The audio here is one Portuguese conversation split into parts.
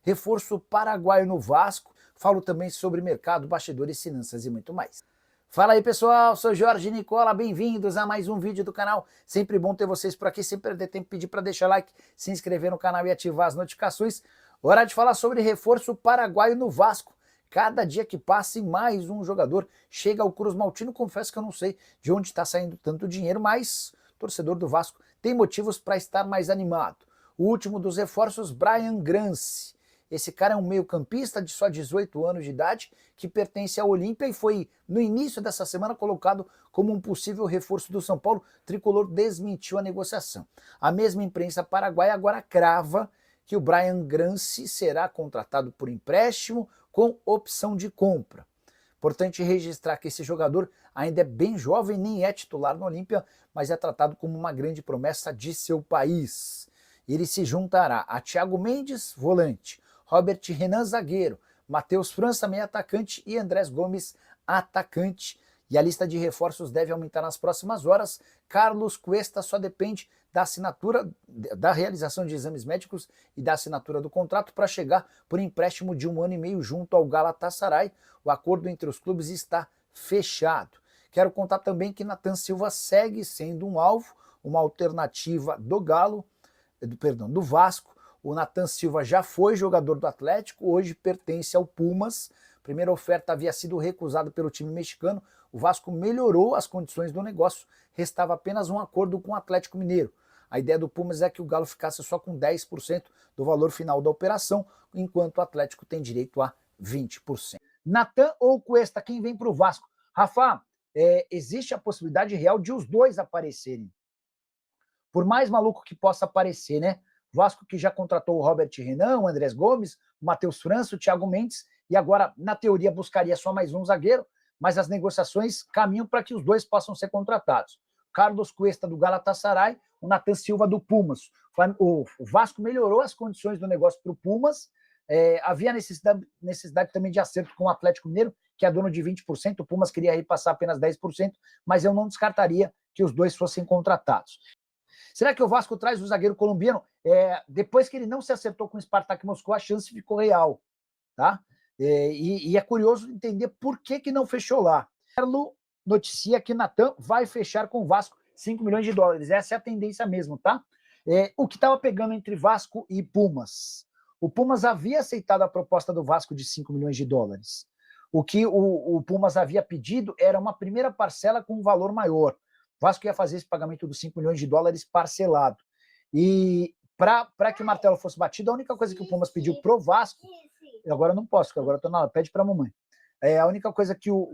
reforço paraguaio no Vasco, falo também sobre mercado, bastidores, finanças e muito mais. Fala aí pessoal, sou Jorge Nicola, bem-vindos a mais um vídeo do canal. Sempre bom ter vocês por aqui, sem perder tempo, pedir para deixar like, se inscrever no canal e ativar as notificações. Hora de falar sobre reforço paraguaio no Vasco. Cada dia que passa, mais um jogador chega ao Cruz Maltino. Confesso que eu não sei de onde está saindo tanto dinheiro, mas o torcedor do Vasco tem motivos para estar mais animado. O último dos reforços, Brian Grance. Esse cara é um meio-campista de só 18 anos de idade, que pertence ao Olímpia e foi, no início dessa semana, colocado como um possível reforço do São Paulo. O tricolor desmentiu a negociação. A mesma imprensa paraguaia agora crava que o Brian Grance será contratado por empréstimo com opção de compra. Importante registrar que esse jogador ainda é bem jovem, nem é titular no Olímpia, mas é tratado como uma grande promessa de seu país. Ele se juntará a Thiago Mendes, volante, Robert Renan, zagueiro, Matheus França, meio atacante, e Andrés Gomes, atacante. E a lista de reforços deve aumentar nas próximas horas. Carlos Cuesta só depende da assinatura, da realização de exames médicos e da assinatura do contrato para chegar por empréstimo de 1 ano e meio junto ao Galatasaray. O acordo entre os clubes está fechado. Quero contar também que Nathan Silva segue sendo um alvo, uma alternativa do do Vasco. O Nathan Silva já foi jogador do Atlético, hoje pertence ao Pumas. A primeira oferta havia sido recusada pelo time mexicano. O Vasco melhorou as condições do negócio, restava apenas um acordo com o Atlético Mineiro. A ideia do Pumas é que o Galo ficasse só com 10% do valor final da operação, enquanto o Atlético tem direito a 20%. Nathan ou Cuesta, quem vem para o Vasco? Rafa, existe a possibilidade real de os dois aparecerem. Por mais maluco que possa parecer, né? Vasco que já contratou o Robert Renan, o Andrés Gomes, o Matheus França, o Thiago Mendes, e agora, na teoria, buscaria só mais um zagueiro, mas as negociações caminham para que os dois possam ser contratados. Carlos Cuesta do Galatasaray, o Nathan Silva do Pumas. O Vasco melhorou as condições do negócio para o Pumas, havia necessidade também de acerto com o Atlético Mineiro, que é dono de 20%, o Pumas queria repassar apenas 10%, mas eu não descartaria que os dois fossem contratados. Será que o Vasco traz o zagueiro colombiano? Depois que ele não se acertou com o Spartak Moscou, a chance ficou real. Tá? E é curioso entender por que não fechou lá. Carlo noticia que Nathan vai fechar com o Vasco 5 milhões de dólares. Essa é a tendência mesmo, tá? O que estava pegando entre Vasco e Pumas? O Pumas havia aceitado a proposta do Vasco de 5 milhões de dólares. O que o Pumas havia pedido era uma primeira parcela com um valor maior. O Vasco ia fazer esse pagamento dos 5 milhões de dólares parcelado. E para que o martelo fosse batido, a única coisa que o Pumas pediu pro Vasco, agora eu não posso, porque agora eu tô na hora, pede para a mamãe. A única coisa que o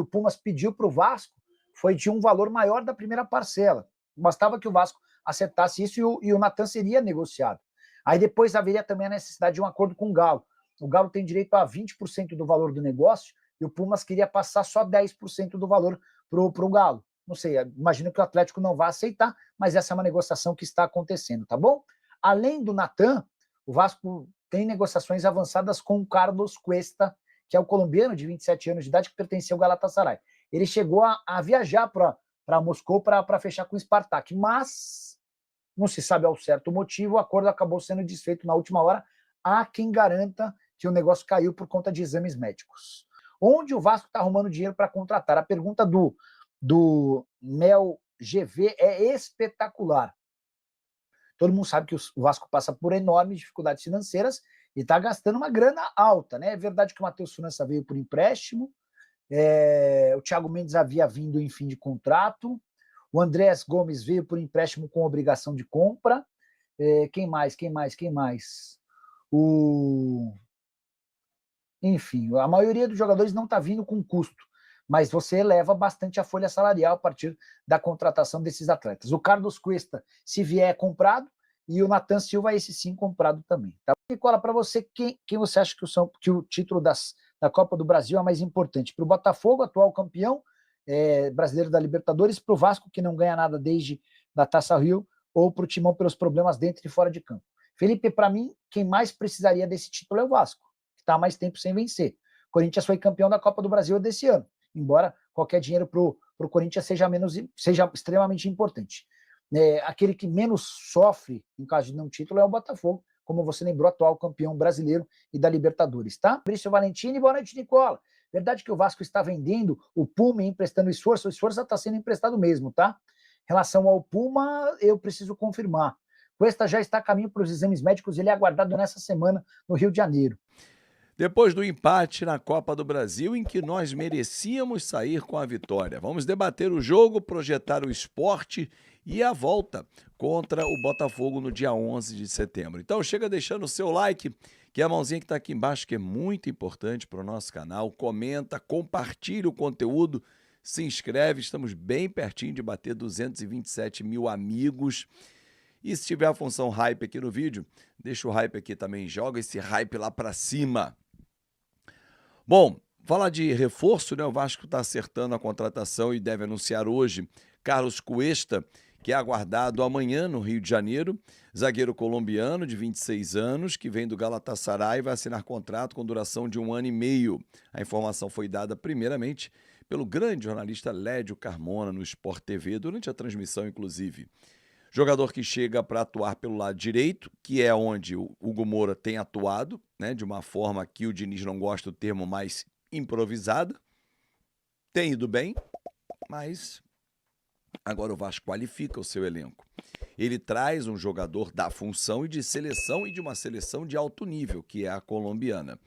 Pumas pediu pro Vasco foi de um valor maior da primeira parcela. Bastava que o Vasco acertasse isso e o Nathan seria negociado. Aí depois haveria também a necessidade de um acordo com o Galo. O Galo tem direito a 20% do valor do negócio e o Pumas queria passar só 10% do valor pro Galo. Não sei, imagino que o Atlético não vai aceitar, mas essa é uma negociação que está acontecendo, tá bom? Além do Nathan, o Vasco tem negociações avançadas com o Carlos Cuesta, que é o colombiano de 27 anos de idade que pertencia ao Galatasaray. Ele chegou a viajar para Moscou para fechar com o Spartak, mas não se sabe ao certo o motivo, o acordo acabou sendo desfeito na última hora. Há quem garanta que o negócio caiu por conta de exames médicos. Onde o Vasco está arrumando dinheiro para contratar? A pergunta do Mel GV é espetacular. Todo mundo sabe que o Vasco passa por enormes dificuldades financeiras e está gastando uma grana alta, né? É verdade que o Matheus França veio por empréstimo, o Thiago Mendes havia vindo em fim de contrato, o Andrés Gomes veio por empréstimo com obrigação de compra. Quem mais? Enfim, a maioria dos jogadores não está vindo com custo, mas você eleva bastante a folha salarial a partir da contratação desses atletas. O Carlos Cuesta, se vier, é comprado, e o Nathan Silva, esse sim, comprado também. Tá? Nicola, para você, quem você acha que o título da Copa do Brasil é mais importante? Para o Botafogo, atual campeão brasileiro da Libertadores, para o Vasco, que não ganha nada desde da Taça Rio, ou para o Timão pelos problemas dentro e fora de campo? Felipe, para mim, quem mais precisaria desse título é o Vasco, que está há mais tempo sem vencer. O Corinthians foi campeão da Copa do Brasil desse ano, embora qualquer dinheiro para o Corinthians seja extremamente importante. Aquele que menos sofre, em caso de não título, é o Botafogo, como você lembrou, atual campeão brasileiro e da Libertadores, tá? Fabrício Valentini, boa noite, Nicola. Verdade que o Vasco está vendendo o Puma e emprestando o Esforça está sendo emprestado mesmo, tá? Em relação ao Puma, eu preciso confirmar. Cuesta já está a caminho para os exames médicos, ele é aguardado nessa semana no Rio de Janeiro. Depois do empate na Copa do Brasil, em que nós merecíamos sair com a vitória. Vamos debater o jogo, projetar o esporte e a volta contra o Botafogo no dia 11 de setembro. Então chega deixando o seu like, que é a mãozinha que está aqui embaixo, que é muito importante para o nosso canal. Comenta, compartilha o conteúdo, se inscreve. Estamos bem pertinho de bater 227 mil amigos. E se tiver a função hype aqui no vídeo, deixa o hype aqui também, joga esse hype lá para cima. Bom, falar de reforço, né? O Vasco está acertando a contratação e deve anunciar hoje Carlos Cuesta, que é aguardado amanhã no Rio de Janeiro, zagueiro colombiano de 26 anos, que vem do Galatasaray e vai assinar contrato com duração de 1 ano e meio. A informação foi dada primeiramente pelo grande jornalista Lédio Carmona no Sport TV, durante a transmissão, inclusive. Jogador que chega para atuar pelo lado direito, que é onde o Hugo Moura tem atuado, né, de uma forma que o Diniz não gosta do termo, mais improvisada. Tem ido bem, mas agora o Vasco qualifica o seu elenco. Ele traz um jogador da função e de seleção, e de uma seleção de alto nível, que é a colombiana.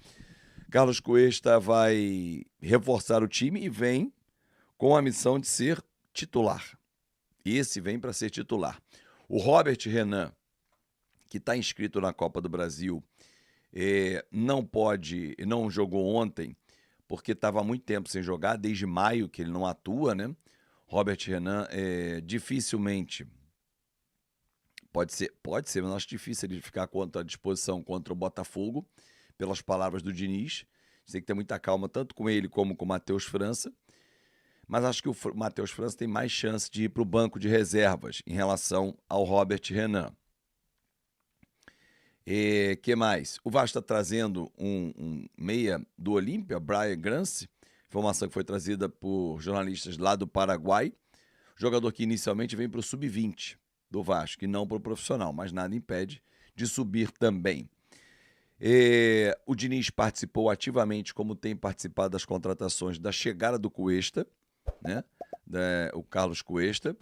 Carlos Cuesta vai reforçar o time e vem com a missão de ser titular. Esse vem para ser titular. O Robert Renan, que está inscrito na Copa do Brasil, não jogou ontem, porque estava há muito tempo sem jogar, desde maio que ele não atua, né? Robert Renan dificilmente, pode ser, mas acho difícil ele ficar à disposição contra o Botafogo, pelas palavras do Diniz. A gente tem que ter muita calma, tanto com ele como com o Matheus França. Mas acho que o Matheus França tem mais chance de ir para o banco de reservas em relação ao Robert Renan. Que mais? O Vasco está trazendo um meia do Olímpia, Brian Grance, informação que foi trazida por jornalistas lá do Paraguai. Jogador que inicialmente vem para o sub-20 do Vasco e não para o profissional, mas nada impede de subir também. O Diniz participou ativamente, como tem participado das contratações, da chegada do Cuesta, né? O Carlos Cuesta,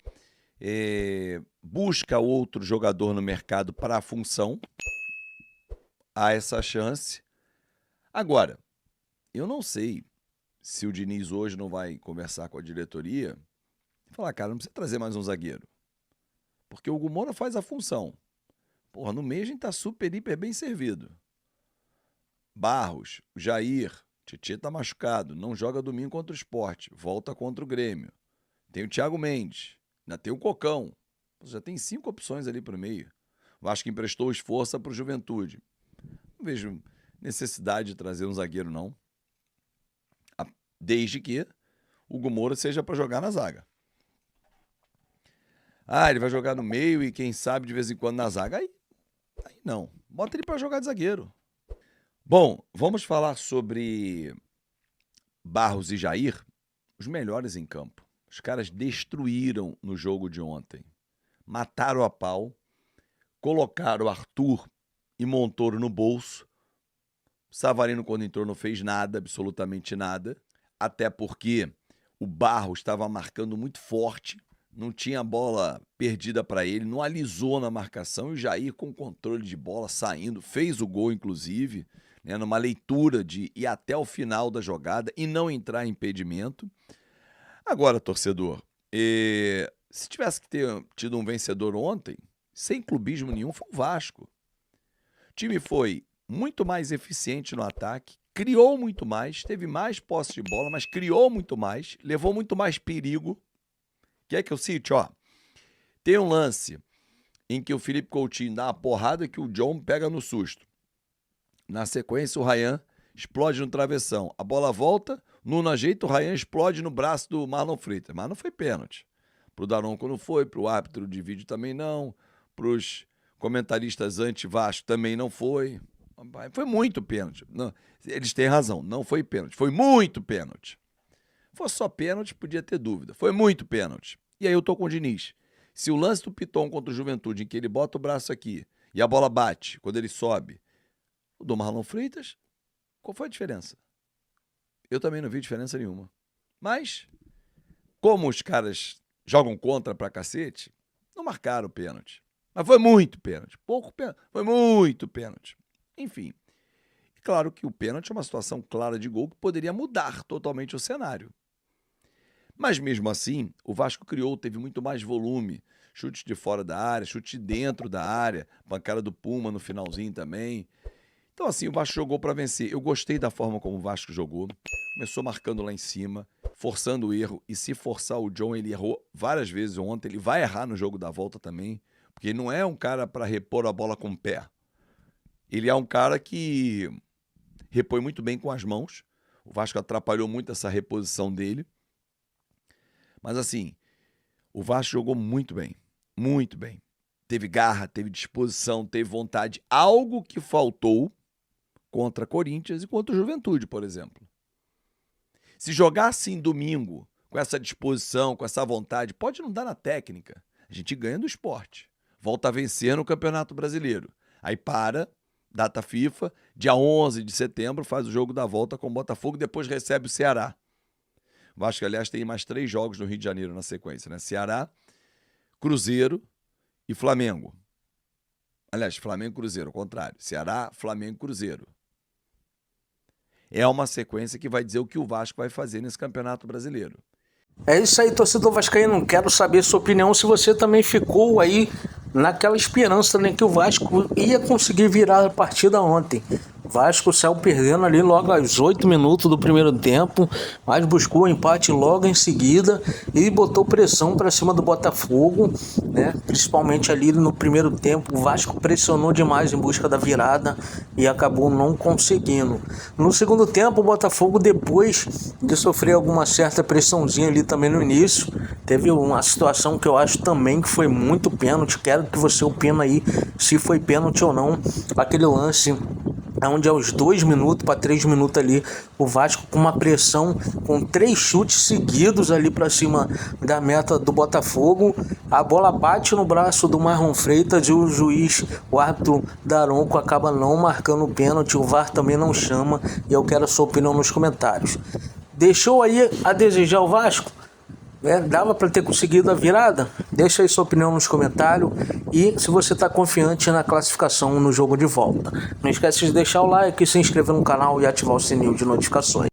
busca outro jogador no mercado para a função. Há essa chance. Agora, eu não sei se o Diniz hoje não vai conversar com a diretoria e falar, cara, não precisa trazer mais um zagueiro, porque o Hugo Moura faz a função. Porra, no meio a gente tá super, hiper bem servido. Barros, Jair, Tietê tá machucado, não joga domingo contra o Sport, volta contra o Grêmio. Tem o Thiago Mendes, ainda tem o Cocão. Já tem 5 opções ali pro meio. O Vasco emprestou Esforça pro Juventude. Não vejo necessidade de trazer um zagueiro, não. Desde que o Hugo Moura seja para jogar na zaga. Ele vai jogar no meio e quem sabe de vez em quando na zaga. Aí não. Bota ele para jogar de zagueiro. Bom, vamos falar sobre Barros e Jair, os melhores em campo. Os caras destruíram no jogo de ontem. Mataram a pau, colocaram Arthur e Montoro no bolso. Savarino, quando entrou, não fez nada, absolutamente nada. Até porque o Barros estava marcando muito forte, não tinha bola perdida para ele, não alisou na marcação. E o Jair, com controle de bola, saindo, fez o gol, inclusive, né, numa leitura de ir até o final da jogada e não entrar em impedimento. Agora, torcedor, se tivesse que ter tido um vencedor ontem, sem clubismo nenhum, foi o Vasco. O time foi muito mais eficiente no ataque, criou muito mais, teve mais posse de bola, mas criou muito mais, levou muito mais perigo. Quer que eu cite? Tem um lance em que o Felipe Coutinho dá uma porrada que o John pega no susto. Na sequência, o Ryan explode no travessão. A bola volta, Nuno ajeita, o Ryan explode no braço do Marlon Freitas. Mas não foi pênalti. Pro Daronco não foi, pro árbitro de vídeo também não, pros comentaristas anti-Vasco também não foi. Foi muito pênalti. Não, eles têm razão, não foi pênalti. Foi muito pênalti. Se fosse só pênalti, podia ter dúvida. Foi muito pênalti. E aí eu tô com o Diniz. Se o lance do Piton contra o Juventude, em que ele bota o braço aqui e a bola bate quando ele sobe, o do Marlon Freitas, qual foi a diferença? Eu também não vi diferença nenhuma. Mas, como os caras jogam contra pra cacete, não marcaram o pênalti. Mas foi muito pênalti. Pouco pênalti. Foi muito pênalti. Enfim. Claro que o pênalti é uma situação clara de gol que poderia mudar totalmente o cenário. Mas mesmo assim, o Vasco teve muito mais volume. Chute de fora da área, chute dentro da área, pancada do Puma no finalzinho também. Então assim, o Vasco jogou para vencer. Eu gostei da forma como o Vasco jogou. Começou marcando lá em cima, forçando o erro. E se forçar o John, ele errou várias vezes ontem. Ele vai errar no jogo da volta também. Porque ele não é um cara para repor a bola com o pé. Ele é um cara que repõe muito bem com as mãos. O Vasco atrapalhou muito essa reposição dele. Mas assim, o Vasco jogou muito bem. Muito bem. Teve garra, teve disposição, teve vontade. Algo que faltou contra Corinthians e contra o Juventude, por exemplo. Se jogar assim domingo, com essa disposição, com essa vontade, pode não dar na técnica. A gente ganha do esporte. Volta a vencer no Campeonato Brasileiro. Aí para, data FIFA, dia 11 de setembro, faz o jogo da volta com o Botafogo, depois recebe o Ceará. O Vasco, aliás, tem mais 3 jogos no Rio de Janeiro na sequência, né? Ceará, Cruzeiro e Flamengo. Aliás, Flamengo e Cruzeiro, ao contrário. Ceará, Flamengo e Cruzeiro. É uma sequência que vai dizer o que o Vasco vai fazer nesse Campeonato Brasileiro. É isso aí, torcedor vascaíno. Quero saber sua opinião, se você também ficou aí naquela esperança, né, que o Vasco ia conseguir virar a partida ontem. O Vasco saiu perdendo ali logo aos 8 minutos do primeiro tempo, mas buscou o empate logo em seguida e botou pressão para cima do Botafogo, né? Principalmente ali no primeiro tempo. O Vasco pressionou demais em busca da virada e acabou não conseguindo. No segundo tempo, o Botafogo, depois de sofrer alguma certa pressãozinha ali também no início, teve uma situação que eu acho também que foi muito pênalti. Quero que você opine aí se foi pênalti ou não. Aquele lance onde aos 2 minutos para 3 minutos ali, o Vasco com uma pressão, com 3 chutes seguidos ali para cima da meta do Botafogo, a bola bate no braço do Marlon Freitas e o juiz, o árbitro Daronco, acaba não marcando o pênalti. O VAR também não chama, e eu quero a sua opinião nos comentários. Deixou aí a desejar o Vasco? Dava para ter conseguido a virada? Deixa aí sua opinião nos comentários e se você está confiante na classificação no jogo de volta. Não esquece de deixar o like, se inscrever no canal e ativar o sininho de notificações.